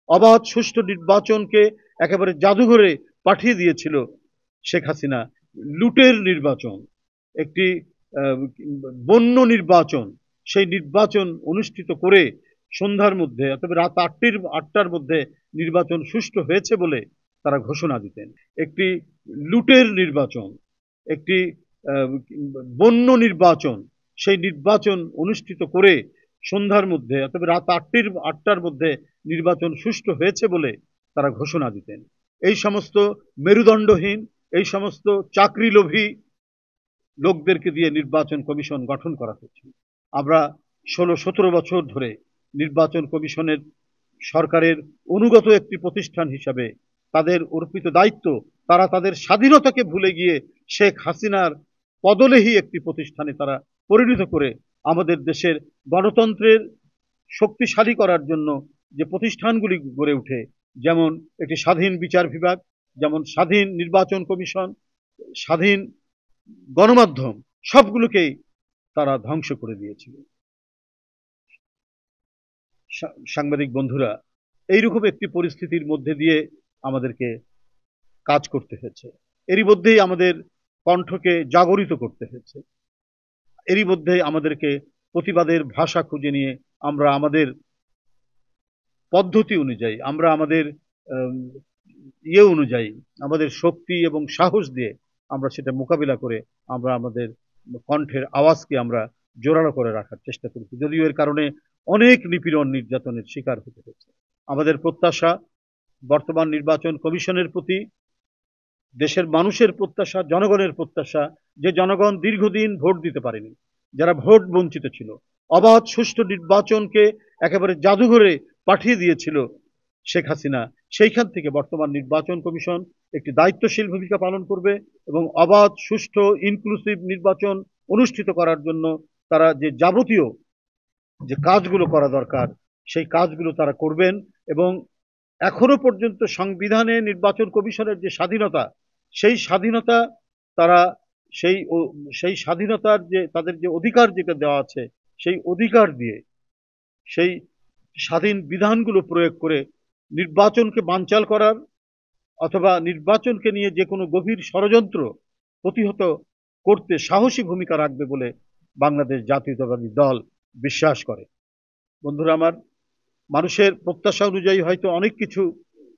অবাধ সুষ্ঠু নির্বাচনকে একেবারে জাদুঘরে পাঠিয়ে দিয়েছিল শেখ হাসিনা। লুটের নির্বাচন, একটি বন্য নির্বাচন, সেই নির্বাচন অনুষ্ঠিত করে সন্ধ্যার মধ্যে অথবা রাত 8টার মধ্যে নির্বাচন সুষ্ঠু হয়েছে বলে তারা ঘোষণা দিতেন। একটি লুটের নির্বাচন, একটি বন্য নির্বাচন, সেই নির্বাচন অনুষ্ঠিত করে সন্ধ্যার মধ্যে অথবা রাত 8টার মধ্যে নির্বাচন সুষ্ঠু হয়েছে বলে তারা ঘোষণা দিতেন। এই সমস্ত মেরুদণ্ডহীন, এই সমস্ত চাকরিলোভী লোকদেরকে দিয়ে নির্বাচন কমিশন গঠন করা হয়েছে। আমরা 16-17 বছর ধরে নির্বাচন কমিশনের সরকারের অনুগত একটি প্রতিষ্ঠান হিসাবে তাদের অর্পিত দায়িত্ব, তারা তাদের স্বাধীনতাকে ভুলে গিয়ে শেখ হাসিনার পদলেহী একটি প্রতিষ্ঠানে তারা পরিণত করে আমাদের দেশের গণতন্ত্রের শক্তিশালী করার জন্য যে প্রতিষ্ঠানগুলি গড়ে ওঠে, যেমন একটি স্বাধীন বিচার বিভাগ, যেমন স্বাধীন নির্বাচন কমিশন, স্বাধীন গণমাধ্যম, সবগুলোকেই তারা ধ্বংস করে দিয়েছিল। সাংবাদিক বন্ধুরা, এইরকম একটি পরিস্থিতির মধ্যে দিয়ে আমাদেরকে কাজ করতে হয়েছে। এরই মধ্যেই আমাদের কণ্ঠকে জাগরিত করতে হয়েছে। এরই মধ্যে আমাদেরকে প্রতিবাদের ভাষা খুঁজে নিয়ে আমরা আমাদের পদ্ধতি অনুযায়ী, আমরা আমাদের অনুযায়ী, আমাদের শক্তি এবং সাহস দিয়ে আমরা সেটা মোকাবিলা করে আমরা আমাদের কণ্ঠের আওয়াজকে আমরা জোরালো করে রাখার চেষ্টা করেছি। যদিও এর কারণে অনেক নিপীড়ন নির্যাতনের শিকার হতে হয়েছে। আমাদের প্রত্যাশা, বর্তমান নির্বাচন কমিশনের প্রতি দেশের মানুষের প্রত্যাশা, জনগণের প্রত্যাশা, যে জনগণ দীর্ঘদিন ভোট দিতে পারেনি, যারা ভোট বঞ্চিত ছিল, অবাধ সুষ্ঠু নির্বাচনকে একেবারে জাদুঘরে পাঠিয়ে দিয়েছিল শেখ হাসিনা, সেইখান থেকে বর্তমান নির্বাচন কমিশন একটি দায়িত্বশীল ভূমিকা পালন করবে এবং অবাধ সুষ্ঠু ইনক্লুসিভ নির্বাচন অনুষ্ঠিত করার জন্য তারা যে যাবতীয় যে কাজগুলো করা দরকার সেই কাজগুলো তারা করবেন। এবং এখনো পর্যন্ত সংবিধানে নির্বাচন কমিশনের যে স্বাধীনতা, সেই স্বাধীনতা তারা সেই স্বাধীনতার যে তাদের যে অধিকার যেটা দেওয়া আছে, সেই অধিকার দিয়ে সেই স্বাধীন বিধানগুলো প্রয়োগ করে নির্বাচনকে বানচাল করার অথবা নির্বাচনকে নিয়ে যে কোনো গভীর ষড়যন্ত্র প্রতিহত করতে সাহসী ভূমিকা রাখবে বলে বাংলাদেশ জাতীয়তাবাদী দল বিশ্বাস করে। বন্ধুরা আমার, মানুষের প্রত্যাশা অনুযায়ী হয়তো অনেক কিছু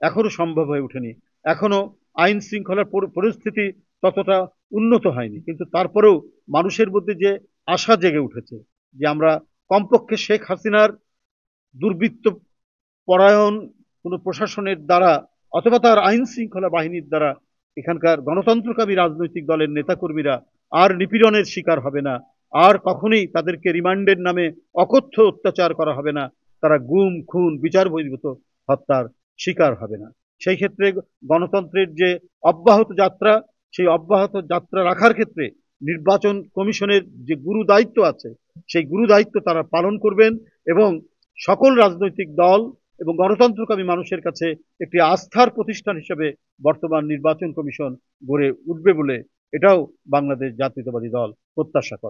এখনো সম্ভব হয়ে ওঠেনি, এখনো আইন শৃঙ্খলার পরিস্থিতি ততটা উন্নত হয়নি, কিন্তু তারপরেও মানুষের মধ্যে যে আশা জেগে উঠেছে যে আমরা কমপক্ষে শেখ হাসিনার দুর্বৃত্ত পরায়ণ কোনো প্রশাসনের দ্বারা অথবা তার আইন শৃঙ্খলা বাহিনীর দ্বারা এখানকার গণতন্ত্রকামী রাজনৈতিক দলের নেতাকর্মীরা আর নিপীড়নের শিকার হবে না, আর কখনোই তাদেরকে রিমান্ডের নামে অকথ্য অত্যাচার করা হবে না, তারা গুম খুন বিচার বহির্ভূত হত্যার শিকার হবে না। সেই ক্ষেত্রে গণতন্ত্রের যে অব্যাহত যাত্রা, সেই অব্যাহত যাত্রা রাখার ক্ষেত্রে নির্বাচন কমিশনের যে গুরু দায়িত্ব আছে, সেই গুরু দায়িত্ব তারা পালন করবেন এবং সকল রাজনৈতিক দল এবং গণতন্ত্রকামী মানুষের কাছে একটি আস্থার প্রতিষ্ঠান হিসেবে বর্তমান নির্বাচন কমিশন গড়ে উঠবে বলে এটাও বাংলাদেশ জাতীয়তাবাদী দল প্রত্যাশা করে।